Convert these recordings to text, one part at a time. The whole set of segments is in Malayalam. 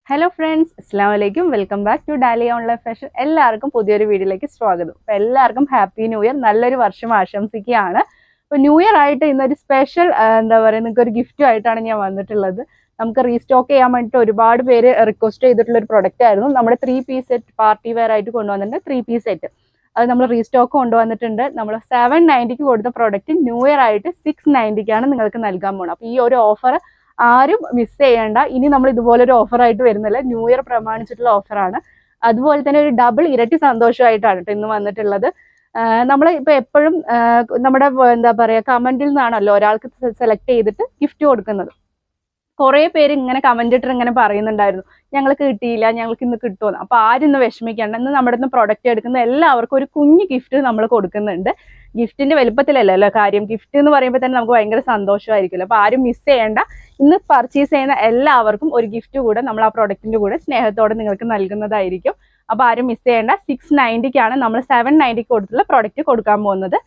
ഹലോ ഫ്രണ്ട്സ്, അസ്സലാമു അലൈക്കും. Welcome back to Dahlia online fashion. എല്ലാവർക്കും പുതിയൊരു വീഡിയോയിലേക്ക് സ്വാഗതം. അപ്പോൾ എല്ലാവർക്കും ഹാപ്പി ന്യൂ ഇയർ, നല്ലൊരു വർഷം ആശംസിക്കുകയാണ്. അപ്പോൾ ന്യൂ ഇയർ ആയിട്ട് ഇന്നൊരു സ്പെഷ്യൽ എന്താ പറയുക, നിങ്ങൾക്ക് ഒരു ഗിഫ്റ്റും ആയിട്ടാണ് ഞാൻ വന്നിട്ടുള്ളത്. നമുക്ക് റീസ്റ്റോക്ക് ചെയ്യാൻ വേണ്ടിയിട്ട് ഒരുപാട് പേര് റിക്വസ്റ്റ് ചെയ്തിട്ടുള്ള ഒരു പ്രൊഡക്റ്റ് ആയിരുന്നു. നമ്മുടെ 3 പീസ് സെറ്റ് പാർട്ടി വെയർ ആയിട്ട് കൊണ്ടുവന്നിട്ടുണ്ട്. 3 പീസ് സെറ്റ് അത് നമ്മൾ റീസ്റ്റോക്ക് കൊണ്ടുവന്നിട്ടുണ്ട്. നമ്മൾ 790 കൊടുത്ത പ്രൊഡക്റ്റ് ന്യൂ ഇയർ ആയിട്ട് 690 നിങ്ങൾക്ക് നൽകാൻ പോകുന്നത്. അപ്പോൾ ഈ ഒരു ഓഫർ ആരും മിസ് ചെയ്യേണ്ട. ഇനി നമ്മൾ ഇതുപോലൊരു ഓഫർ ആയിട്ട് വരുന്നില്ല, ന്യൂ ഇയർ പ്രമാണിച്ചിട്ടുള്ള ഓഫറാണ്. അതുപോലെ തന്നെ ഒരു ഡബിൾ ഇരട്ടി സന്തോഷമായിട്ടാണ് കേട്ടോ ഇന്ന് വന്നിട്ടുള്ളത്. നമ്മൾ ഇപ്പൊ എപ്പോഴും നമ്മുടെ എന്താ പറയാ കമന്റിൽ നിന്നാണല്ലോ ഒരാൾക്ക് സെലക്ട് ചെയ്തിട്ട് ഗിഫ്റ്റ് കൊടുക്കുന്നത്. കുറെ പേര് ഇങ്ങനെ കമന്റ് ഇട്ട് ഇങ്ങനെ പറയുന്നുണ്ടായിരുന്നു, ഞങ്ങൾക്ക് കിട്ടിയില്ല, ഞങ്ങൾക്ക് ഇന്ന് കിട്ടുമെന്ന്. അപ്പൊ ആരും ഇന്ന് വിഷമിക്കേണ്ട. ഇന്ന് നമ്മുടെ ഇന്ന് പ്രൊഡക്റ്റ് എടുക്കുന്ന എല്ലാവർക്കും ഒരു കുഞ്ഞു ഗിഫ്റ്റ് നമ്മൾ കൊടുക്കുന്നുണ്ട്. ഗിഫ്റ്റിന്റെ വലുപ്പത്തിലല്ലല്ലോ കാര്യം, ഗിഫ്റ്റ് എന്ന് പറയുമ്പോൾ തന്നെ നമുക്ക് ഭയങ്കര സന്തോഷമായിരിക്കുമല്ലോ. അപ്പൊ ആരും മിസ് ചെയ്യേണ്ട. ഇന്ന് പർച്ചേസ് ചെയ്യുന്ന എല്ലാവർക്കും ഒരു ഗിഫ്റ്റ് കൂടെ നമ്മൾ ആ പ്രൊഡക്റ്റിന്റെ കൂടെ സ്നേഹത്തോടെ നിങ്ങൾക്ക് നൽകുന്നതായിരിക്കും. അപ്പൊ ആരും മിസ് ചെയ്യേണ്ട. 690 നമ്മൾ 790 കൊടുത്തുള്ള പ്രൊഡക്റ്റ് കൊടുക്കാൻ പോകുന്നത്.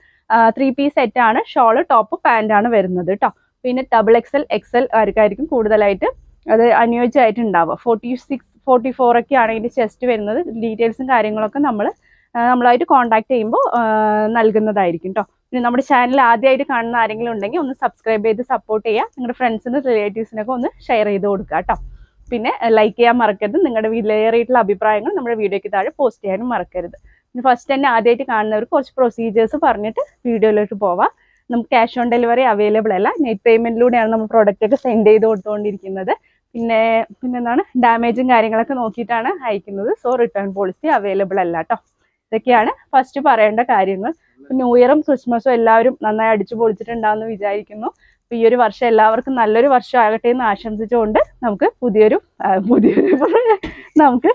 3 പീസ് സെറ്റ് ആണ്. ഷോള്, ടോപ്പ്, പാന്റ് ആണ് വരുന്നത് കേട്ടോ. പിന്നെ ഡബിൾ XL ആർക്കായിരിക്കും കൂടുതലായിട്ട് അത് അനുയോജ്യമായിട്ട് ഉണ്ടാവുക. 46, 44 ഒക്കെയാണ് ഇതിന്റെ ചെസ്റ്റ് വരുന്നത്. ഡീറ്റെയിൽസും കാര്യങ്ങളൊക്കെ നമ്മളായിട്ട് കോൺടാക്ട് ചെയ്യുമ്പോൾ നൽകുന്നതായിരിക്കും കേട്ടോ. പിന്നെ നമ്മുടെ ചാനൽ ആദ്യമായിട്ട് കാണുന്ന ആരെങ്കിലും ഉണ്ടെങ്കിൽ ഒന്ന് സബ്സ്ക്രൈബ് ചെയ്ത് സപ്പോർട്ട് ചെയ്യുക. നിങ്ങളുടെ ഫ്രണ്ട്സിനും റിലേറ്റീവ്സിനൊക്കെ ഒന്ന് ഷെയർ ചെയ്ത് കൊടുക്കുക കേട്ടോ. പിന്നെ ലൈക്ക് ചെയ്യാൻ മറക്കരുത്. നിങ്ങളുടെ വിലയേറിയിട്ടുള്ള അഭിപ്രായങ്ങൾ നമ്മുടെ വീഡിയോയ്ക്ക് താഴെ പോസ്റ്റ് ചെയ്യാനും മറക്കരുത്. പിന്നെ ഫസ്റ്റ് തന്നെ ആദ്യമായിട്ട് കാണുന്നവർക്ക് കുറച്ച് പ്രൊസീജിയേഴ്സ് പറഞ്ഞിട്ട് വീഡിയോയിലോട്ട് പോവാം. നമുക്ക് ക്യാഷ് ഓൺ ഡെലിവറി അവൈലബിൾ അല്ല, നെറ്റ് പേയ്മെന്റിലൂടെയാണ് നമ്മൾ പ്രോഡക്റ്റ് ഒക്കെ സെൻഡ് ചെയ്ത് കൊടുത്തുകൊണ്ടിരിക്കുന്നത്. പിന്നെന്താണ് ഡാമേജും കാര്യങ്ങളൊക്കെ നോക്കിയിട്ടാണ് അയക്കുന്നത്. സോ റിട്ടേൺ പോളിസി അവൈലബിൾ അല്ല കേട്ടോ. ഇതൊക്കെയാണ് ഫസ്റ്റ് പറയേണ്ട കാര്യങ്ങൾ. ന്യൂ ഇയറും ക്രിസ്മസും എല്ലാവരും നന്നായി അടിച്ചു പൊളിച്ചിട്ടുണ്ടാവുമെന്ന് വിചാരിക്കുന്നു. അപ്പൊ ഈ ഒരു വർഷം എല്ലാവർക്കും നല്ലൊരു വർഷം ആകട്ടെ എന്ന് ആശംസിച്ചുകൊണ്ട് നമുക്ക് പുതിയൊരു നമുക്ക്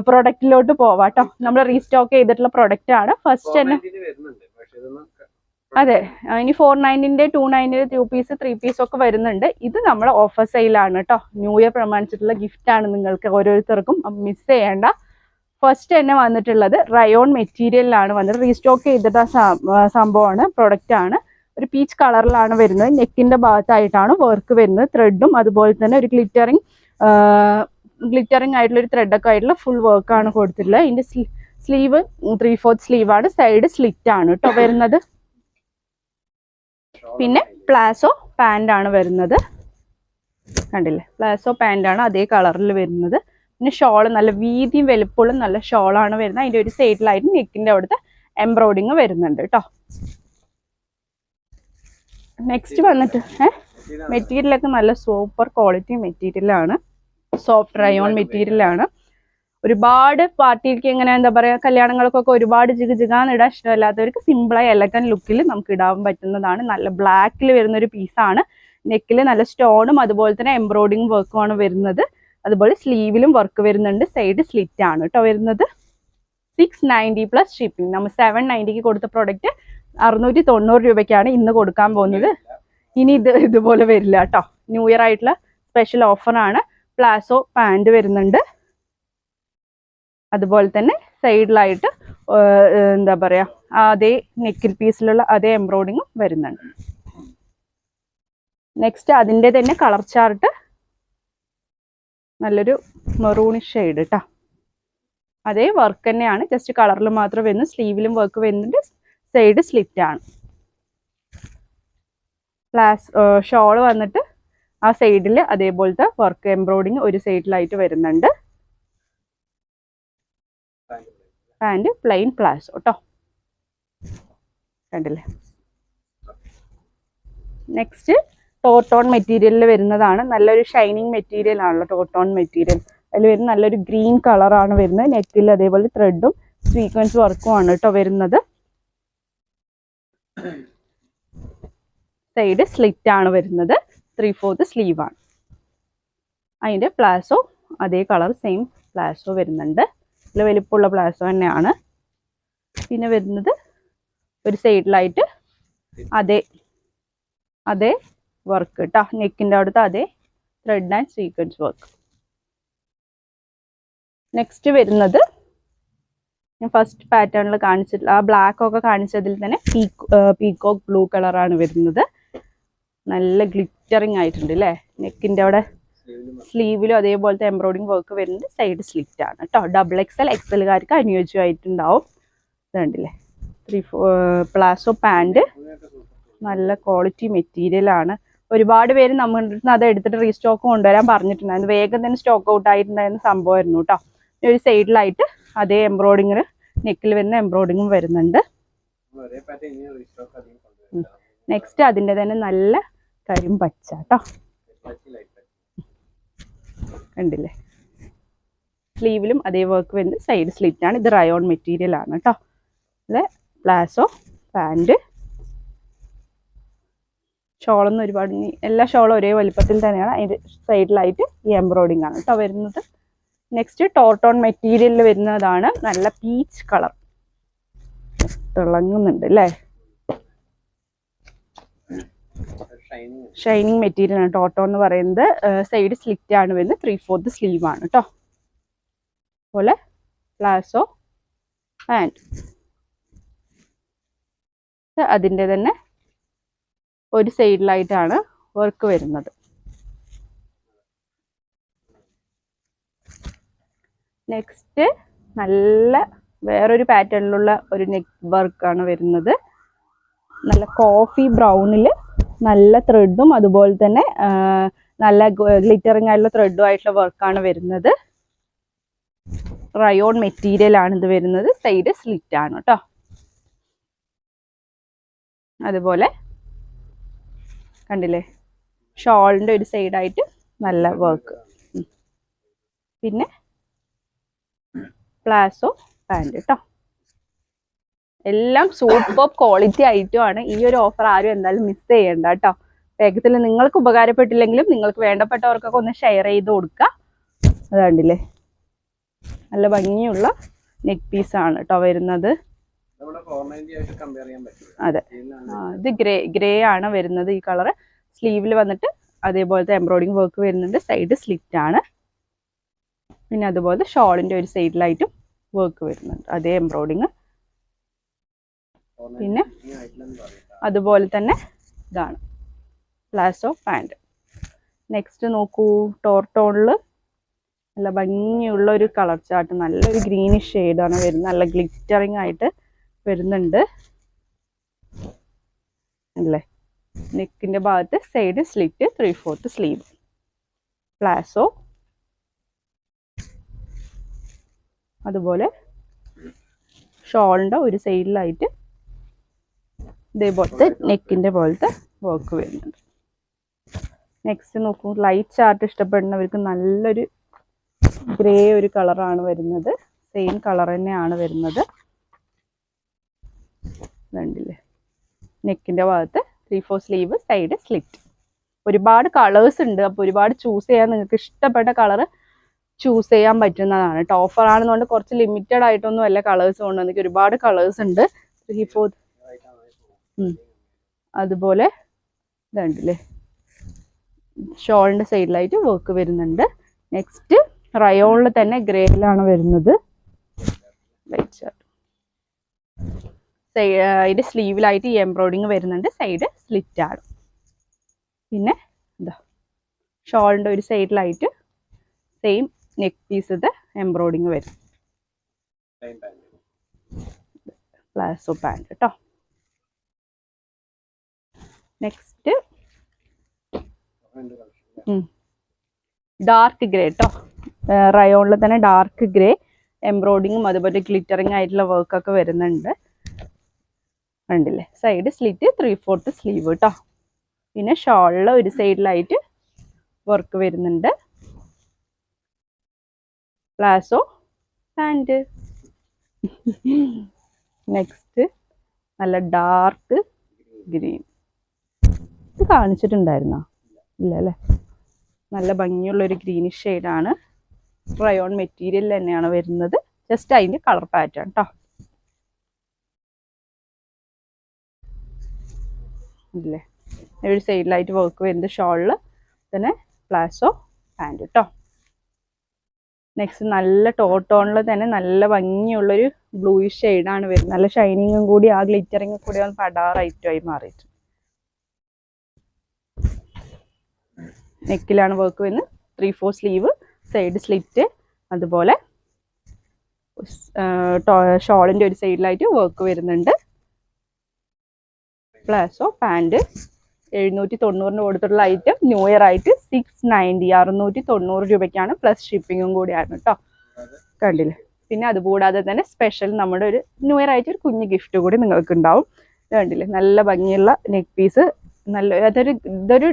പ്രൊഡക്റ്റിലോട്ട് പോവാം കേട്ടോ. നമ്മൾ റീസ്റ്റോക്ക് ചെയ്തിട്ടുള്ള പ്രൊഡക്റ്റ് ആണ്. ഫസ്റ്റ് തന്നെ അതെ, ഇനി 490, 290, 2 പീസ്, 3 പീസ് ഒക്കെ വരുന്നുണ്ട്. ഇത് നമ്മുടെ ഓഫർ സെയിലാണ് കേട്ടോ. ന്യൂ ഇയർ പ്രമാണിച്ചിട്ടുള്ള ഗിഫ്റ്റ് ആണ് നിങ്ങൾക്ക് ഓരോരുത്തർക്കും, മിസ് ചെയ്യേണ്ട. ഫസ്റ്റ് തന്നെ വന്നിട്ടുള്ളത് റയോൺ മെറ്റീരിയലിലാണ് വന്നത്. റീസ്റ്റോക്ക് ചെയ്തിട്ട് സംഭവമാണ്, പ്രൊഡക്റ്റ് ആണ്. ഒരു പീച്ച് കളറിലാണ് വരുന്നത്. നെക്കിന്റെ ഭാഗത്തായിട്ടാണ് വർക്ക് വരുന്നത്. ത്രെഡും അതുപോലെ തന്നെ ഒരു ഗ്ലിറ്ററിങ് ആയിട്ടുള്ള ഒരു ത്രെഡൊക്കെ ആയിട്ടുള്ള ഫുൾ വർക്കാണ് കൊടുത്തിട്ടുള്ളത്. ഇതിന്റെ സ്ലീവ് 3/4 സ്ലീവ് ആണ്. സൈഡ് സ്ലിറ്റ് ആണ് കേട്ടോ വരുന്നത്. പിന്നെ പ്ലാസോ പാന്റ് ആണ് വരുന്നത്. കണ്ടില്ലേ, പ്ലാസോ പാന്റ് ആണ് അതേ കളറിൽ വരുന്നത്. പിന്നെ ഷോള് നല്ല വീതിയും വലുപ്പമുള്ള നല്ല ഷോളാണ് വരുന്നത്. അതിന്റെ ഒരു സൈഡിലായിട്ട് നെക്കിന്റെ അവിടുത്തെ എംബ്രോയിഡിങ് വരുന്നുണ്ട് കേട്ടോ. നെക്സ്റ്റ് വന്നിട്ട് മെറ്റീരിയലൊക്കെ നല്ല സൂപ്പർ ക്വാളിറ്റി മെറ്റീരിയലാണ്. സോഫ്റ്റ് റയോൺ മെറ്റീരിയലാണ്. ഒരുപാട് പാർട്ടിക്ക് ഇങ്ങനെ എന്താ പറയാ കല്യാണങ്ങൾക്കൊക്കെ ഒരുപാട് ജിഗാന്ന് ഇടാൻ ഇഷ്ടമല്ലാത്തവർക്ക് സിമ്പിളായി എലഗന്റ് ലുക്കിൽ നമുക്ക് ഇടാൻ പറ്റുന്നതാണ്. നല്ല ബ്ലാക്കിൽ വരുന്ന ഒരു പീസാണ്. നെക്കിൽ നല്ല സ്റ്റോണും അതുപോലെ തന്നെ എംബ്രോയിഡിങ് വർക്കുമാണ് വരുന്നത്. അതുപോലെ സ്ലീവിലും വർക്ക് വരുന്നുണ്ട്. സൈഡ് സ്ലിറ്റ് ആണ് കേട്ടോ വരുന്നത്. 690 പ്ലസ് ഷിപ്പിംഗ്. നമ്മൾ 790 കൊടുത്ത പ്രൊഡക്റ്റ് 690 രൂപയ്ക്കാണ് ഇന്ന് കൊടുക്കാൻ പോകുന്നത്. ഇനി ഇതുപോലെ വരില്ല കേട്ടോ. ന്യൂ ഇയർ ആയിട്ടുള്ള സ്പെഷ്യൽ ഓഫറാണ്. പ്ലാസോ പാന്റ് വരുന്നുണ്ട്. അതുപോലെ തന്നെ സൈഡിലായിട്ട് എന്താ പറയാ അതേ നെക്കിൽ പീസിലുള്ള അതേ എംബ്രോയിഡിങ്ങും വരുന്നുണ്ട്. നെക്സ്റ്റ് അതിൻ്റെ തന്നെ കളർ ചാർട്ട്, നല്ലൊരു മെറൂണിഷ് ഷെയ്ഡ് കേട്ടോ. അതേ വർക്ക് തന്നെയാണ്, ജസ്റ്റ് കളറിൽ മാത്രം വരുന്നു. സ്ലീവിലും വർക്ക് വരുന്നുണ്ട്. സൈഡ് സ്ലിറ്റ് ആണ്. ഷോള് വന്നിട്ട് ആ സൈഡിൽ അതേപോലത്തെ വർക്ക് എംബ്രോയിഡിങ് ഒരു സൈഡിലായിട്ട് വരുന്നുണ്ട്. പാന്റ് പ്ലെയിൻ പ്ലാസോ കേട്ടോ. കണ്ടില്ലേ. നെക്സ്റ്റ് ടോട്ടോൺ മെറ്റീരിയലിൽ വരുന്നതാണ്. നല്ലൊരു ഷൈനിങ് മെറ്റീരിയൽ ആണല്ലോ ടോട്ടോൺ മെറ്റീരിയൽ. അതിൽ വരുന്ന നല്ലൊരു ഗ്രീൻ കളറാണ് വരുന്നത്. നെറ്റിൽ അതേപോലെ ത്രെഡും സീക്വൻസ് വർക്കും ആണ് കേട്ടോ വരുന്നത്. സൈഡ് സ്ലിറ്റ് ആണ് വരുന്നത്. 3/4 സ്ലീവ് ആണ്. അതിൻ്റെ പ്ലാസോ അതേ കളർ സെയിം പ്ലാസോ വരുന്നുണ്ട്. നല്ല വലിപ്പമുള്ള പ്ലാസോ തന്നെയാണ്. പിന്നെ വരുന്നത് ഒരു സൈഡിലായിട്ട് അതേ വർക്ക് കേട്ടോ. നെക്കിൻ്റെ അവിടുത്തെ അതേ thread and sequence work. Next വരുന്നത് ഞാൻ ഫസ്റ്റ് പാറ്റേണിൽ കാണിച്ചിട്ടുള്ള ആ ബ്ലാക്ക് ഒക്കെ കാണിച്ചതിൽ തന്നെ പീകോക്ക് ബ്ലൂ കളറാണ് വരുന്നത്. നല്ല ഗ്ലിറ്ററിങ് ആയിട്ടുണ്ട് അല്ലേ. നെക്കിൻ്റെ അവിടെ സ്ലീവിലും അതേപോലത്തെ എംബ്രോയിഡിങ് വർക്ക് വരുന്നത്. സൈഡ് സ്ലിറ്റ് ആണ് കേട്ടോ. XXL XLകാർക്ക് അനുയോജ്യമായിട്ടുണ്ടാവും. ഇത് കണ്ടില്ലേ, പ്ലാസോ പാൻറ്, നല്ല ക്വാളിറ്റി മെറ്റീരിയലാണ്. ഒരുപാട് പേര് നമ്മുടെ അടുത്ത് അത് എടുത്തിട്ട് റീസ്റ്റോക്ക് കൊണ്ടുവരാൻ പറഞ്ഞിട്ടുണ്ടായിരുന്നു. വേഗം തന്നെ സ്റ്റോക്ക് ഔട്ട് ആയിട്ടുണ്ടായിരുന്ന സംഭവമായിരുന്നു കേട്ടോ. ഒരു സൈഡിലായിട്ട് അതേ എംബ്രോയിഡിങ്, നെക്കിൽ വരുന്ന എംബ്രോയിഡിങ്ങും വരുന്നുണ്ട്. നെക്സ്റ്റ് അതിൻ്റെ തന്നെ നല്ല കരിമ്പച്ച കേട്ടോ, കണ്ടില്ലേ. സ്ലീവിലും അതേ വർക്ക് വരുന്നത്. സൈഡ് സ്ലിറ്റ് ആണ്. ഇത് റയോൺ മെറ്റീരിയൽ ആണ് കേട്ടോ. ഇത് പ്ലാസോ പാൻറ്. ഷോളൊന്നും ഒരുപാട്, എല്ലാ ഷോളും ഒരേ വലിപ്പത്തിൽ തന്നെയാണ്. അതിൻ്റെ സൈഡിലായിട്ട് ഈ എംബ്രോയിഡിങ് ആണ് കേട്ടോ വരുന്നത്. നെക്സ്റ്റ് ടോട്ടോൺ മെറ്റീരിയലിൽ വരുന്നതാണ്. നല്ല പീച്ച് കളർ, തിളങ്ങുന്നുണ്ട് അല്ലേ. ഷൈനിങ് മെറ്റീരിയൽ ആണ് ടോട്ടോ എന്ന് പറയുന്നത്. സൈഡ് സ്ലിറ്റ് ആണ് വരുന്നത്. 3/4 സ്ലീവ് ആണ് കേട്ടോ. അതുപോലെ പ്ലാസോ പാൻറ്, അതിൻ്റെ തന്നെ ഒരു സൈഡിലായിട്ടാണ് വർക്ക് വരുന്നത്. നെക്സ്റ്റ് നല്ല വേറൊരു പാറ്റേണിലുള്ള ഒരു നെക്ക് വർക്കാണ് വരുന്നത്. നല്ല കോഫി ബ്രൗണിൽ നല്ല ത്രെഡും അതുപോലെ തന്നെ നല്ല ഗ്ലിറ്ററിങ് ആയിട്ടുള്ള ത്രെഡും ആയിട്ടുള്ള വർക്കാണ് വരുന്നത്. റയോൺ മെറ്റീരിയൽ ആണ് ഇത് വരുന്നത്. സൈഡ് സ്ലിറ്റ് ആണ് കേട്ടോ. അതുപോലെ കണ്ടില്ലേ, ഷോളിൻ്റെ ഒരു സൈഡായിട്ട് നല്ല വർക്ക്. പിന്നെ പ്ലാസോ പാൻറ് കേട്ടോ. എല്ലാം സൂപ്പർ ക്വാളിറ്റി ഐറ്റമാണ്. ഈ ഒരു ഓഫർ ആരും എന്തായാലും മിസ് ചെയ്യണ്ട കേട്ടോ. വേഗത്തിൽ നിങ്ങൾക്ക് ഉപകാരപ്പെട്ടില്ലെങ്കിലും നിങ്ങൾക്ക് വേണ്ടപ്പെട്ടവർക്കൊക്കെ ഒന്ന് ഷെയർ ചെയ്ത് കൊടുക്കുക. അത് കണ്ടില്ലേ, നല്ല ഭംഗിയുള്ള നെക്ക് പീസാണ് കേട്ടോ വരുന്നത്. അതെ, ഇത് ഗ്രേ ആണ് വരുന്നത്. ഈ കളറ് സ്ലീവിൽ വന്നിട്ട് അതേപോലത്തെ എംബ്രോയിഡിങ് വർക്ക് വരുന്നുണ്ട്. സൈഡ് സ്ലിറ്റ് ആണ്. പിന്നെ അതുപോലെ ഷോളിൻ്റെ ഒരു സൈഡിലായിട്ടും വർക്ക് വരുന്നുണ്ട്, അതേ എംബ്രോയിഡിങ്. പിന്നെ അതുപോലെ തന്നെ ഇതാണ് പ്ലാസോ പാൻറ്. നെക്സ്റ്റ് നോക്കൂ, ടോർട്ടോണിൽ നല്ല ഭംഗിയുള്ള ഒരു കളർ ചാർട്ട്, നല്ലൊരു ഗ്രീനിഷ് ഷെയ്ഡാണ് വരുന്നത്. നല്ല ഗ്ലിറ്ററിങ് ആയിട്ട് വരുന്നുണ്ട് അല്ലേ. നെക്കിൻ്റെ ഭാഗത്ത് സൈഡ് സ്ലിറ്റ്, 3/4 സ്ലീവ്, പ്ലാസോ. അതുപോലെ ഷോളിൻ്റെ ഒരു സൈഡിലായിട്ട് ഇതേപോലത്തെ നെക്കിൻ്റെ പോലത്തെ വർക്ക് വരുന്നുണ്ട്. നെക്സ്റ്റ് നോക്കൂ, ലൈറ്റ് ചാർട്ട് ഇഷ്ടപ്പെടുന്നവർക്ക് നല്ലൊരു ഗ്രേ ഒരു കളറാണ് വരുന്നത്. സെയിം കളർ തന്നെയാണ് വരുന്നത്. കണ്ടില്ലേ, നെക്കിൻ്റെ ഭാഗത്ത് 3/4 സ്ലീവ്, സൈഡ് സ്ലിറ്റ്. ഒരുപാട് കളേഴ്സ് ഉണ്ട്. അപ്പോൾ ഒരുപാട് ചൂസ് ചെയ്യാൻ നിങ്ങൾക്ക് ഇഷ്ടപ്പെട്ട കളർ ചൂസ് ചെയ്യാൻ പറ്റുന്നതാണ്. ഓഫർ ആണെന്നുകൊണ്ട് കുറച്ച് ലിമിറ്റഡ് ആയിട്ടൊന്നും അല്ല കളേഴ്സ് കൊണ്ടുവന്നിട്ട് ഒരുപാട് കളേഴ്സ് ഉണ്ട്. 3/4 അതുപോലെ ഇതുണ്ടല്ലേ, ഷോളിൻ്റെ സൈഡിലായിട്ട് വർക്ക് വരുന്നുണ്ട്. നെക്സ്റ്റ് റയോണിൽ തന്നെ ഗ്രേയിലാണ് വരുന്നത്. Light chart. അതിൻ്റെ സ്ലീവിലായിട്ട് ഈ എംബ്രോയിഡിങ് വരുന്നുണ്ട്. സൈഡ് സ്ലിറ്റ് ആണ്. പിന്നെ എന്താ, ഷോളിൻ്റെ ഒരു സൈഡിലായിട്ട് സെയിം നെക്ക് പീസ് ഇത് എംബ്രോയിഡിങ് വരും. പ്ലാസോ പാൻറ് കേട്ടോ. നെക്സ്റ്റ് ഡാർക്ക് ഗ്രേ കേട്ടോ. റയോണിൽ തന്നെ ഡാർക്ക് ഗ്രേ എംബ്രോയിഡിങ്ങും അതുപോലെ ഗ്ലിറ്ററിങ് ആയിട്ടുള്ള വർക്കൊക്കെ വരുന്നുണ്ട്. കണ്ടില്ലേ, സൈഡ് സ്ലിറ്റ്, 3/4 സ്ലീവ് കേട്ടോ. പിന്നെ ഷോളിൽ ഒരു സൈഡിലായിട്ട് വർക്ക് വരുന്നുണ്ട്. Palazzo pant. നെക്സ്റ്റ് നല്ല ഡാർക്ക് ഗ്രീൻ. ഇത് കാണിച്ചിട്ടുണ്ടായിരുന്നോ? ഇല്ല അല്ലേ. നല്ല ഭംഗിയുള്ളൊരു ഗ്രീനിഷ് ഷെയ്ഡാണ്. റയോൺ മെറ്റീരിയൽ തന്നെയാണ് വരുന്നത്. ജസ്റ്റ് അതിൻ്റെ കളർ പാറ്റേൺ കേട്ടോ. ഇല്ലേ, ഒരു സൈഡിലായിട്ട് വർക്ക് വരുന്നത്. ഷോളിൽ തന്നെ പ്ലാസോ പാൻറ് കേട്ടോ. നെക്സ്റ്റ് നല്ല ടോട്ടോണിൽ തന്നെ നല്ല ഭംഗിയുള്ളൊരു ബ്ലൂയിഷ് ഷെയ്ഡാണ് വരുന്നത്. നല്ല ഷൈനിങ്ങും കൂടി ആ ഗ്ലിറ്ററിങ്ങും കൂടി ഒന്ന് പടാർ ഐറ്റമായി മാറിയിട്ടുണ്ട്. നെക്കിലാണ് വർക്ക് വരുന്നത്. 3/4 സ്ലീവ്, സൈഡ് സ്ലിറ്റ്, അതുപോലെ ഷോളിൻ്റെ ഒരു സൈഡിലായിട്ട് വർക്ക് വരുന്നുണ്ട്. പ്ലാസോ പാൻറ് 790 കൊടുത്തിട്ടുള്ള ഐറ്റം ന്യൂ ഇയർ ആയിട്ട് 690 690 രൂപയ്ക്കാണ്, പ്ലസ് ഷിപ്പിങ്ങും കൂടിയാണ് കേട്ടോ. കണ്ടില്ലേ? പിന്നെ അതുകൂടാതെ തന്നെ സ്പെഷ്യൽ നമ്മുടെ ഒരു ന്യൂ ഇയർ ആയിട്ട് ഒരു കുഞ്ഞ് ഗിഫ്റ്റ് കൂടി നിങ്ങൾക്ക് ഉണ്ടാവും. കണ്ടില്ലേ? നല്ല ഭംഗിയുള്ള നെക്ക് പീസ്, നല്ല ഇതൊരു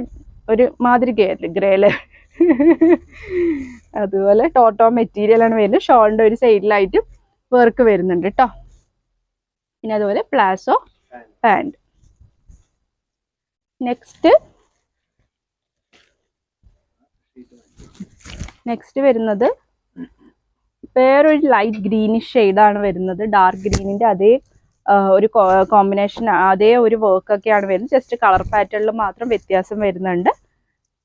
മാതിരി ഗ്രേല് അതുപോലെ ടോട്ടോ മെറ്റീരിയൽ ആണ് വരുന്നത്. ഷോളിൻ്റെ ഒരു സൈഡിലായിട്ട് വർക്ക് വരുന്നുണ്ട് കേട്ടോ. പിന്നെ അതുപോലെ പ്ലാസോ പാൻറ്. നെക്സ്റ്റ് വരുന്നത് വേറൊരു ലൈറ്റ് ഗ്രീനിഷ് ഷെയ്ഡാണ് വരുന്നത്. ഡാർക്ക് ഗ്രീനിൻ്റെ അതേ ഒരു കോമ്പിനേഷൻ, അതേ ഒരു വർക്കൊക്കെയാണ് വരുന്നത്. ജസ്റ്റ് കളർ പാറ്റേണിൽ മാത്രം വ്യത്യാസം വരുന്നുണ്ട്.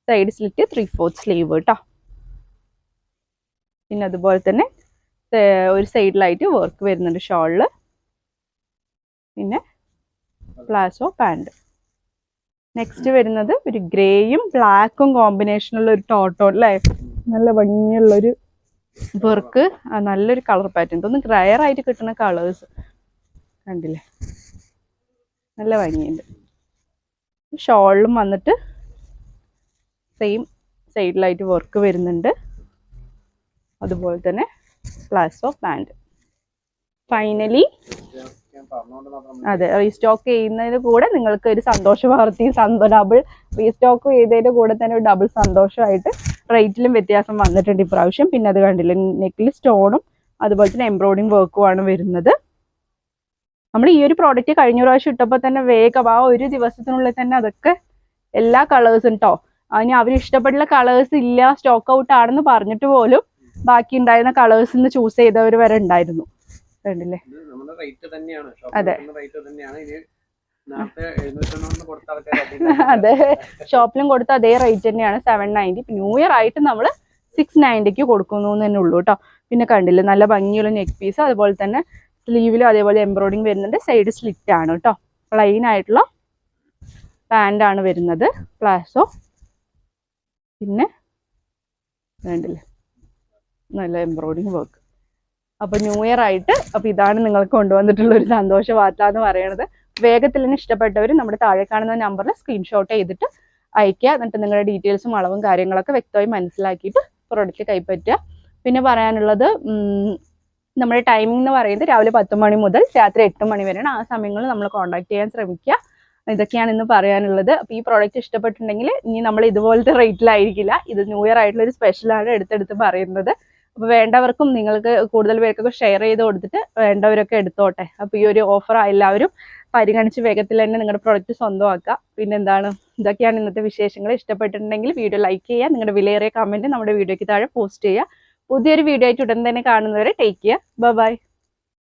സൈഡ് സ്ലിറ്റ് 3/4 സ്ലീവ് കേട്ടോ. പിന്നെ അതുപോലെ തന്നെ ഒരു സൈഡിലായിട്ട് വർക്ക് വരുന്നുണ്ട് ഷോളിൽ. പിന്നെ പ്ലാസോ പാൻറ്. നെക്സ്റ്റ് വരുന്നത് ഒരു ഗ്രേയും ബ്ലാക്കും കോമ്പിനേഷനുള്ള ഒരു ടോട്ടോ അല്ലേ, നല്ല ഭംഗിയുള്ളൊരു വർക്ക്, നല്ലൊരു കളർ പാറ്റേൺ. ഇതൊന്നും റയർ ആയിട്ട് കിട്ടുന്ന കളേഴ്സ് കണ്ടില്ലേ? നല്ല ഭംഗിയുണ്ട്. ഷോളിലും വന്നിട്ട് സെയിം സൈഡിലായിട്ട് വർക്ക് വരുന്നുണ്ട്. അതുപോലെ തന്നെ പ്ലാസോ പാൻറ്. ഫൈനലി അതെ, റീസ്റ്റോക്ക് ചെയ്യുന്നതിന് കൂടെ നിങ്ങൾക്ക് ഒരു സന്തോഷ വാർത്തയും ഡബിൾ റീസ്റ്റോക്ക് ചെയ്തതിൻ്റെ കൂടെ തന്നെ ഒരു ഡബിൾ സന്തോഷമായിട്ട് റേറ്റിലും വ്യത്യാസം വന്നിട്ടുണ്ട് ഇപ്രാവശ്യം. പിന്നെ അത് കണ്ടില്ലേ, നെക്കിൽ സ്റ്റോണും അതുപോലെ തന്നെ എംബ്രോയിഡിങ് വർക്കുമാണ് വരുന്നത്. നമ്മൾ ഈ ഒരു പ്രോഡക്റ്റ് കഴിഞ്ഞ പ്രാവശ്യം ഇട്ടപ്പോൾ തന്നെ വേഗം ആ ഒരു ദിവസത്തിനുള്ളിൽ തന്നെ അതൊക്കെ എല്ലാ കളേഴ്സും കേട്ടോ. അതിന് അവർ ഇഷ്ടപ്പെട്ടുള്ള കളേഴ്സ് ഇല്ല, സ്റ്റോക്ക് ഔട്ട് ആണെന്ന് പറഞ്ഞിട്ട് പോലും ബാക്കി ഉണ്ടായിരുന്ന കളേഴ്സ് നിന്ന് ചൂസ് ചെയ്തവർ വരെ ഉണ്ടായിരുന്നു. കണ്ടില്ലേ? അതെ അതെ, ഷോപ്പിലും കൊടുത്ത അതേ റേറ്റ് തന്നെയാണ് 790. ന്യൂ ഇയർ ആയിട്ട് നമ്മൾ 690 കൊടുക്കുന്നു തന്നെ ഉള്ളൂ കേട്ടോ. പിന്നെ കണ്ടില്ലേ, നല്ല ഭംഗിയുള്ള നെക്ക് പീസ്, അതുപോലെ തന്നെ സ്ലീവിലും അതേപോലെ എംബ്രോയിഡിങ് വരുന്നുണ്ട്. സൈഡ് സ്ലിറ്റ് ആണ് കേട്ടോ. പ്ലെയിൻ ആയിട്ടുള്ള പാൻ്റ് ആണ് വരുന്നത്. പ്ലാസോ. പിന്നെ കണ്ടില്ലേ, നല്ല എംബ്രോയിഡിങ് വർക്ക്. അപ്പോൾ ന്യൂ ഇയർ ആയിട്ട് അപ്പോൾ ഇതാണ് നിങ്ങൾക്ക് കൊണ്ടുവന്നിട്ടുള്ള ഒരു സന്തോഷ വാർത്ത എന്ന് പറയുന്നത്. വേഗത്തിൽ തന്നെ ഇഷ്ടപ്പെട്ടവർ നമ്മുടെ താഴെ കാണുന്ന നമ്പറിൽ സ്ക്രീൻഷോട്ട് ചെയ്തിട്ട് അയക്കുക. എന്നിട്ട് നിങ്ങളുടെ ഡീറ്റെയിൽസും അളവും കാര്യങ്ങളൊക്കെ വ്യക്തമായി മനസ്സിലാക്കിയിട്ട് പ്രൊഡക്റ്റ് കൈപ്പറ്റുക. പിന്നെ പറയാനുള്ളത്, നമ്മുടെ ടൈമിംഗ് എന്ന് പറയുന്നത് രാവിലെ 10 മണി മുതൽ രാത്രി 8 മണി വരെയാണ്. ആ സമയങ്ങളിൽ നമ്മൾ കോൺടാക്ട് ചെയ്യാൻ ശ്രമിക്കുക. ഇതൊക്കെയാണ് ഇന്ന് പറയാനുള്ളത്. അപ്പോൾ ഈ പ്രോഡക്റ്റ് ഇഷ്ടപ്പെട്ടിട്ടുണ്ടെങ്കിൽ ഇനി നമ്മൾ ഇതുപോലത്തെ റേറ്റിലായിരിക്കില്ല, ഇത് ന്യൂ ഇയർ ആയിട്ടുള്ള ഒരു സ്പെഷ്യലാണ് എടുത്തെടുത്ത് പറയുന്നത്. അപ്പോൾ വേണ്ടവർക്കും നിങ്ങൾക്ക് കൂടുതൽ പേർക്കൊക്കെ ഷെയർ ചെയ്ത് കൊടുത്തിട്ട് വേണ്ടവരൊക്കെ എടുത്തോട്ടെ. അപ്പോൾ ഈ ഒരു ഓഫർ എല്ലാവരും പരിഗണിച്ച് വേഗത്തിൽ തന്നെ നിങ്ങളുടെ പ്രോഡക്റ്റ് സ്വന്തമാക്കുക. പിന്നെ എന്താണ്, ഇതൊക്കെയാണ് ഇന്നത്തെ വിശേഷങ്ങൾ. ഇഷ്ടപ്പെട്ടിട്ടുണ്ടെങ്കിൽ വീഡിയോ ലൈക്ക് ചെയ്യുക, നിങ്ങളുടെ വിലയേറിയ കമൻറ്റ് നമ്മുടെ വീഡിയോയ്ക്ക് താഴെ പോസ്റ്റ് ചെയ്യുക. പുതിയൊരു വീഡിയോ ആയിട്ട് ഉടൻ തന്നെ കാണുന്നവരെ ടേക്ക് കെയർ. ബൈ.